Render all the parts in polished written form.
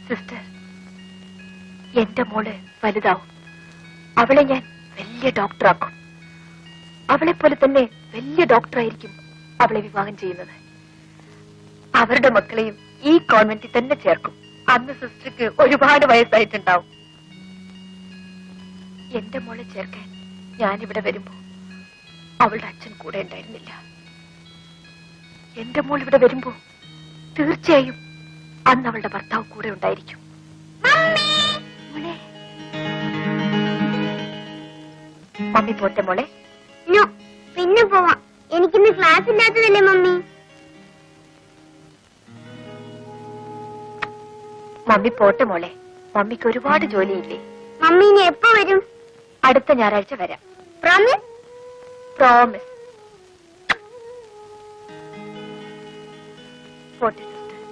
Sister, എന്റെ മോള് വലുതാവും. അവളെ ഞാൻ വലിയ ഡോക്ടറാക്കും. അവളെ പോലെ തന്നെ വലിയ ഡോക്ടറായിരിക്കും അവളെ വിവാഹം ചെയ്യുന്നത്. അവരുടെ മക്കളെയും ഈ കോൺവെന്റിൽ തന്നെ ചേർക്കും. അന്ന് സിസ്റ്റർക്ക് ഒരുപാട് വയസ്സായിട്ടുണ്ടാവും. എന്റെ മോളെ ചേർക്കാൻ ഞാനിവിടെ വരുമ്പോ അവളുടെ അച്ഛൻ കൂടെ ഉണ്ടായിരുന്നില്ല. എന്റെ മോൾ ഇവിടെ വരുമ്പോ തീർച്ചയായും അന്ന് അവളുടെ ഭർത്താവ് കൂടെ ഉണ്ടായിരിക്കും. മമ്മി പോട്ടെ മോളെ. പിന്നെ പോവാം. എനിക്കിന്ന് ക്ലാസ് ഇല്ലാത്തതല്ലേ മമ്മി? മമ്മി പോട്ടെ മോളെ. മമ്മിക്ക് ഒരുപാട് ജോലിയില്ലേ? മമ്മി ഇനി എപ്പോ വരും? അടുത്ത ഞായറാഴ്ച വരാം. പ്രോമിസ്? പ്രോമിസ്. പോട്ടെ സിസ്റ്റർ.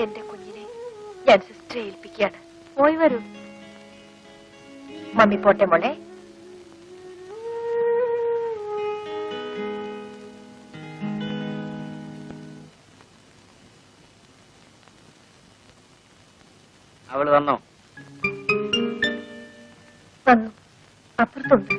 എന്റെ കുഞ്ഞിനെ ഞാൻ സിസ്റ്ററെ ഏൽപ്പിക്കുകയാണ്. പോയി വരൂ. മമ്മി പോട്ടെ മോളെ. അവള് വന്നോ? വന്നു. അപ്പുറത്തുണ്ട്.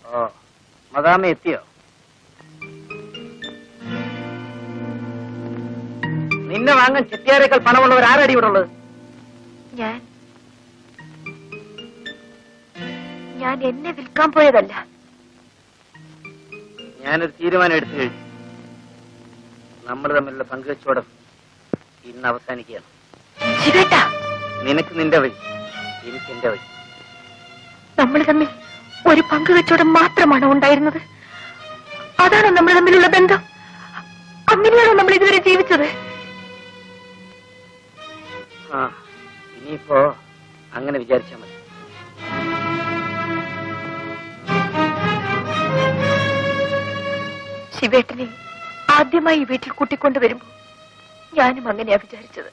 ഓ, മദാമ എത്തിയോ? നിന്നെ വാങ്ങാൻ ചെട്ടിയാരേക്കാൾ പണമുള്ളവർ ആരടി ഇവിടെ ഉള്ളത്? ഞാൻ എന്നെ വിൽക്കാൻ പോയതല്ല. ഞാനൊരു തീരുമാനം എടുത്തു കഴിഞ്ഞു. നമ്മൾ തമ്മിലുള്ള പങ്കുവെച്ചോടം ഇന്ന് അവസാനിക്കുകയാണ്. നിനക്ക് നിന്റെ വഴി, എനിക്ക് എന്റെ വഴി. നമ്മൾ തമ്മിൽ ഒരു പങ്കുവെച്ചോടം മാത്രമാണോ ഉണ്ടായിരുന്നത്? അതാണോ നമ്മൾ തമ്മിലുള്ള ബന്ധം? അങ്ങനെയാണോ നമ്മൾ ഇതുവരെ ജീവിച്ചത്? ആ, ഇനിയിപ്പോ അങ്ങനെ വിചാരിച്ചാൽ മതി. ശിവേട്ടനെ ആദ്യമായി വീട്ടിൽ കൂട്ടിക്കൊണ്ടുവരുമ്പോ ഞാനും അങ്ങനെയാ വിചാരിച്ചത്.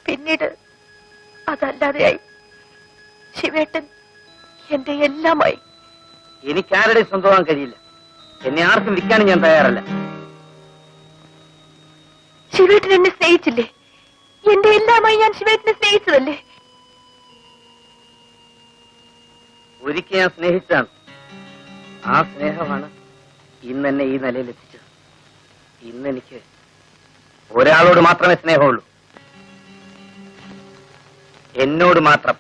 പിന്നീട് അതല്ലാതെയായി. ശിവേട്ടൻ എന്റെ എല്ലാമായി. എനിക്കാരുടെ സ്വന്തമാകാൻ കഴിയില്ല. എന്നെ ആർക്കും വിൽക്കാനും ഞാൻ തയ്യാറല്ല. ശിവേട്ടൻ എന്നെ സ്നേഹിച്ചില്ലേ? എന്റെ എല്ലാമായി ഞാൻ ശിവേട്ടനെ സ്നേഹിച്ചതല്ലേ? ഒരിക്കൽ ഞാൻ സ്നേഹിച്ചാണ്. ആ സ്നേഹമാണ് ഇന്ന് എന്നെ ഈ നിലയിൽ എത്തിച്ചത്. ഇന്ന് എനിക്ക് ഒരാളോട് മാത്രമേ സ്നേഹമുള്ളൂ, എന്നോട് മാത്രം.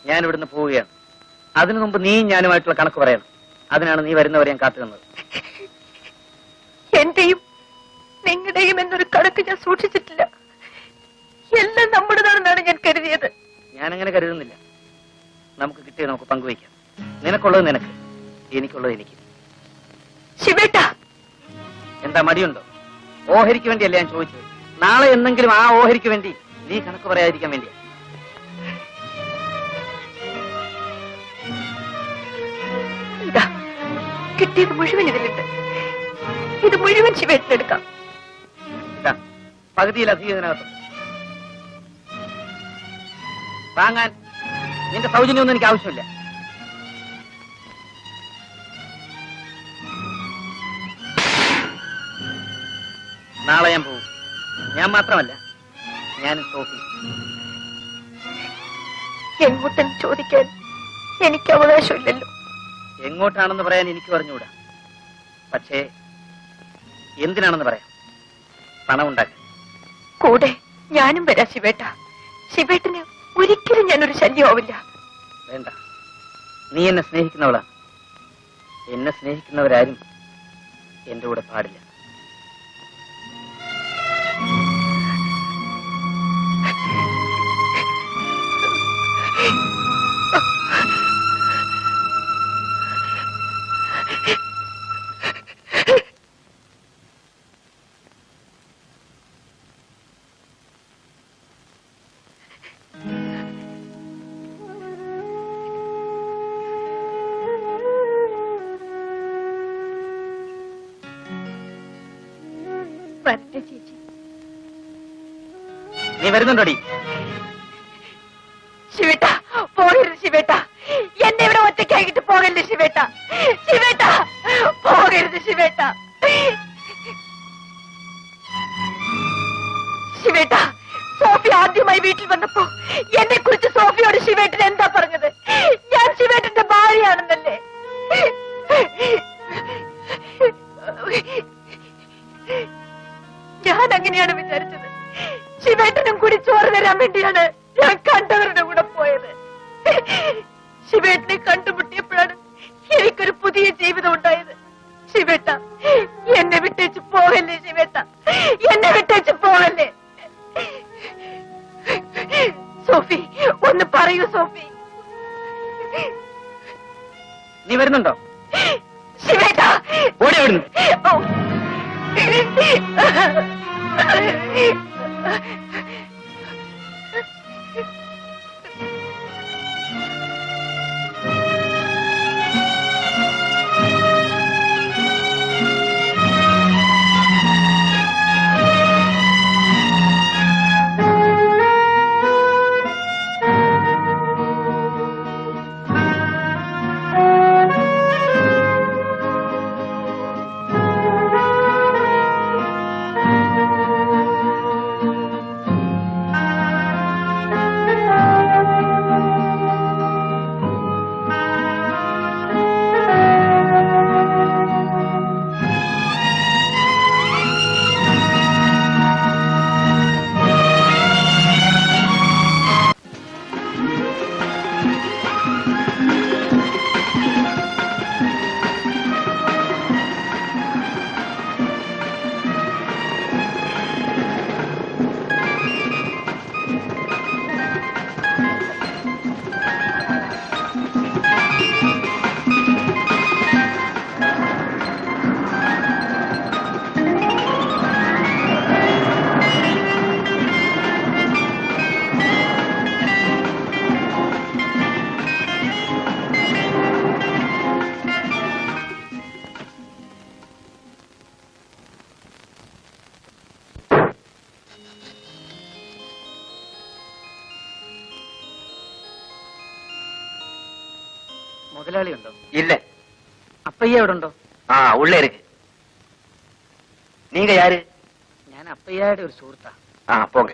ഞാൻ ഇവിടുന്ന് പോവുകയാണ്. അതിനു മുമ്പ് നീയും ഞാനുമായിട്ടുള്ള കണക്ക് പറയണം. അതിനാണ് നീ വരുന്നവരെ ഞാൻ കാത്തുനിന്നത്. എന്റെയും നിങ്ങളുടെയും എന്നൊരു കണക്ക് ഞാൻ സൂക്ഷിച്ചിട്ടില്ല. എല്ലാം നമ്മുടേതാണെന്നാണ് ഞാൻ കരുതിയത്. ഞാനങ്ങനെ കരുതുന്നില്ല. നമുക്ക് കിട്ടിയത് നമുക്ക് പങ്കുവയ്ക്കാം. നിനക്കുള്ളത് നിനക്ക്, എനിക്കുള്ളത് എനിക്ക്. ശിവേട്ട, എന്താ മടിയുണ്ടോ? ഓഹരിക്ക് വേണ്ടിയല്ലേ ഞാൻ ചോദിച്ചത്. നാളെ എന്തെങ്കിലും ആ ഓഹരിക്ക് വേണ്ടി നീ കണക്ക് പറയാതിരിക്കാൻ വേണ്ടിയാ. ഇതാ കിട്ടിയത് മുഴുവൻ ഇതിലുണ്ട്. ഇത് മുഴുവൻ ശിവേട്ടനെടുക്കാം. ഇതാ പകുതിയിലധികം ഇതിനകത്തുണ്ട്. വാങ്ങാൻ നിന്റെ സൗജന്യമൊന്നും എനിക്ക് ആവശ്യമില്ല. നാളെ ഞാൻ പോകും. ഞാൻ മാത്രമല്ല, ഞാൻ സോഫി. എങ്ങോട്ടെന്ന് ചോദിക്കാൻ എനിക്ക് അവകാശമില്ലല്ലോ. എങ്ങോട്ടാണെന്ന് പറയാൻ എനിക്ക് പറഞ്ഞുകൂടാ. പക്ഷേ എന്തിനാണെന്ന് പറയാം. പണം ഉണ്ടാക്കാൻ. കൂടെ ഞാനും വരാം ശിവേട്ട. ശിവേട്ടന് ഒരിക്കലും ഞാനൊരു ശല്യമാവില്ല. വേണ്ട, നീ എന്നെ സ്നേഹിക്കുന്നവളാണ്. എന്നെ സ്നേഹിക്കുന്നവരാരും എന്റെ കൂടെ പാടില്ല. വരട്ടെ ചേച്ചി. നീ വരുന്നുണ്ടോടി? ശിവേട്ട, പോകരുത് ശിവേട്ട. എന്നെ ഇവിടെ ഒറ്റയ്ക്കായിട്ട് പോകല്ലേ ശിവേട്ട. ശിവേട്ട, പോകരുത് ശിവേട്ട. ശിവേട്ട, സോഫി ആദ്യമായി വീട്ടിൽ വന്നപ്പോ എന്നെ കുറിച്ച് സോഫിയോട് ശിവേട്ടൻ എന്താ പറഞ്ഞത്? ഞാൻ ശിവേട്ടന്റെ ഭാര്യയാണെന്നല്ലേ? ഞാൻ അങ്ങനെയാണ് വിചാരിച്ചത്. ശിവേട്ടനും കൂടി ചോറ് തരാൻ വേണ്ടിയാണ് ഞാൻ കണ്ടവരുടെ കൂടെ പോയത്. ശിവേട്ടനെ കണ്ടുമുട്ടിയപ്പോഴാണ് എനിക്കൊരു പുതിയ ജീവിതം ഉണ്ടായത്. ശിവേട്ട, എന്നെ വിട്ടേച്ച് പോകല്ലേ ശിവേട്ട, എന്നെ വിട്ടേച്ച് പോകല്ലേ. സോഫി, ഒന്ന് പറയൂ സോഫി. നീ വരുന്നുണ്ടോ? ശിവേട്ട, ഓടി വരുന്നു. മുതലാളി ഉണ്ടോ? இல்ல. അപ്പയ്യ എവിടെ ഉണ്ടോ? உள்ள இருக்கு. நீங்க யாரு? ഞാൻ അപ്പയ്യയുടെ ഒരു സുഹൃത്താ. போங்க.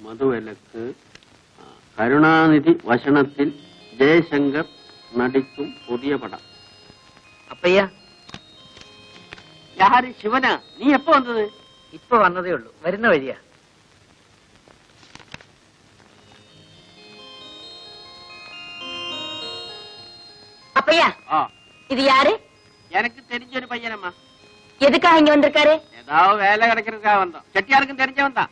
മധുവിലക്ക് കരുണാനിധി വശനത്തിൽ ജയശങ്കർ നടിക്കും പുതിയ പടം. അപ്പയ്യ, யாரு சிவனா? நீ எப்ப வந்தது? ഇപ്പൊ വന്നതേ ഉള്ളൂ. വരുന്ന വഴിയാ. அப்பையா, இது யாரு? எனக்கு தெரிஞ்ச ஒரு பையனம்மா. எதுக்காக இங்க வந்திருக்காரு? ஏதாவது வேலை கிடைக்கிறதுக்காக வந்தோம். செட்டியாருக்கும் தெரிஞ்சவன் தான்.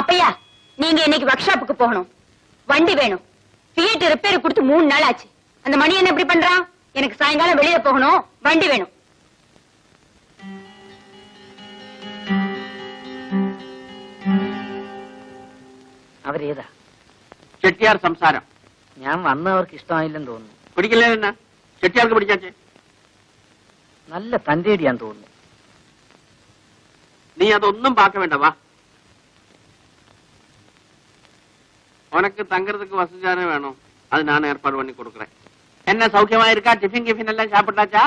அப்பையா, நீங்க இன்னைக்கு ஒர்க் ஷாப்புக்கு போகணும். வண்டி வேணும். தியேட்டர் ரிப்பேர் கொடுத்து 3 நாள் ஆச்சு. அந்த மணி என்ன எப்படி பண்றான்? எனக்கு சாயங்காலம் வெளியே போகணும். வண்டி வேணும். അവരേതാ? ചെട്ടിയാർ സംസാരം. ഞാൻ വന്നവർക്ക് ഇഷ്ടമായില്ലെന്ന് തോന്നുന്നു. പിടിക്കില്ലേ? എന്നാ ചെട്ടിയാർക്ക് പിടിക്കാച്ചേ? നല്ല തന്റേടിയാന്ന് തോന്നുന്നു. നീ അതൊന്നും പാക്ക വേണ്ട, വാ. உனக்கு தங்கறதுக்கு வசதியான வேணும். அது நான் ஏற்பாடு பண்ணி கொடுக்குறேன். என்ன சௌக்கியமா இருக்கா? டிஃபின் கிஃபின் எல்லாம் சாப்பிட்டாச்சா?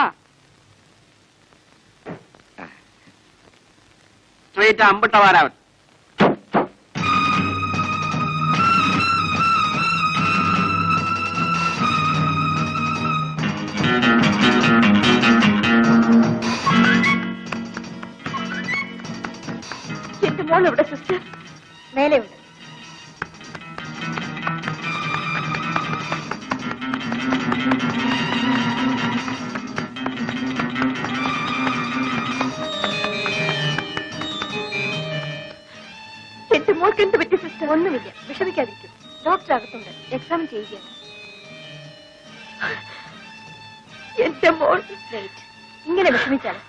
ஸ்ட்ரெயிட்டா அம்பிட்ட வாராவன். എന്റെ മോൾ എവിടെ സിസ്റ്റർ? മേലെ ഉണ്ട്. എന്റെ മോൾക്ക് എന്ത് പറ്റി സിസ്റ്റർ? ഒന്നുമില്ല, വിഷമിക്കാതിരിക്കും. ഡോക്ടർ അകത്തുണ്ട്, എക്സാമിൻ ചെയ്യുകയാണ്. എന്റെ മോൾ ഇങ്ങനെ വിഷമിച്ചാണ്.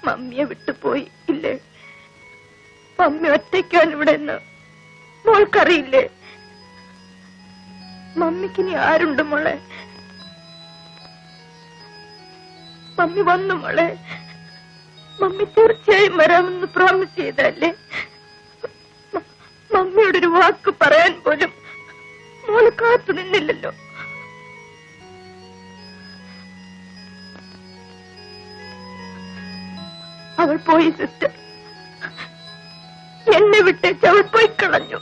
മമ്മിയെ വിട്ടുപോയി ഇല്ലേ? മമ്മി ഒറ്റയ്ക്കാണ് ഇവിടെ നിന്ന് മോൾക്കറിയില്ലേ? മമ്മിക്കിനി ആരുണ്ട് മോളെ? മമ്മി വന്നു മോളെ. മമ്മി തീർച്ചയായും വരാമെന്ന് പ്രോമിസ് ചെയ്തല്ലേ? മമ്മിയോടൊരു വാക്ക് പറയാൻ പോലും മോള് കാത്തു നിന്നില്ലല്ലോ. അവൾ പോയി സിസ്റ്റർ, എന്നെ വിട്ടേച്ച് അവൾ പോയി കളഞ്ഞു.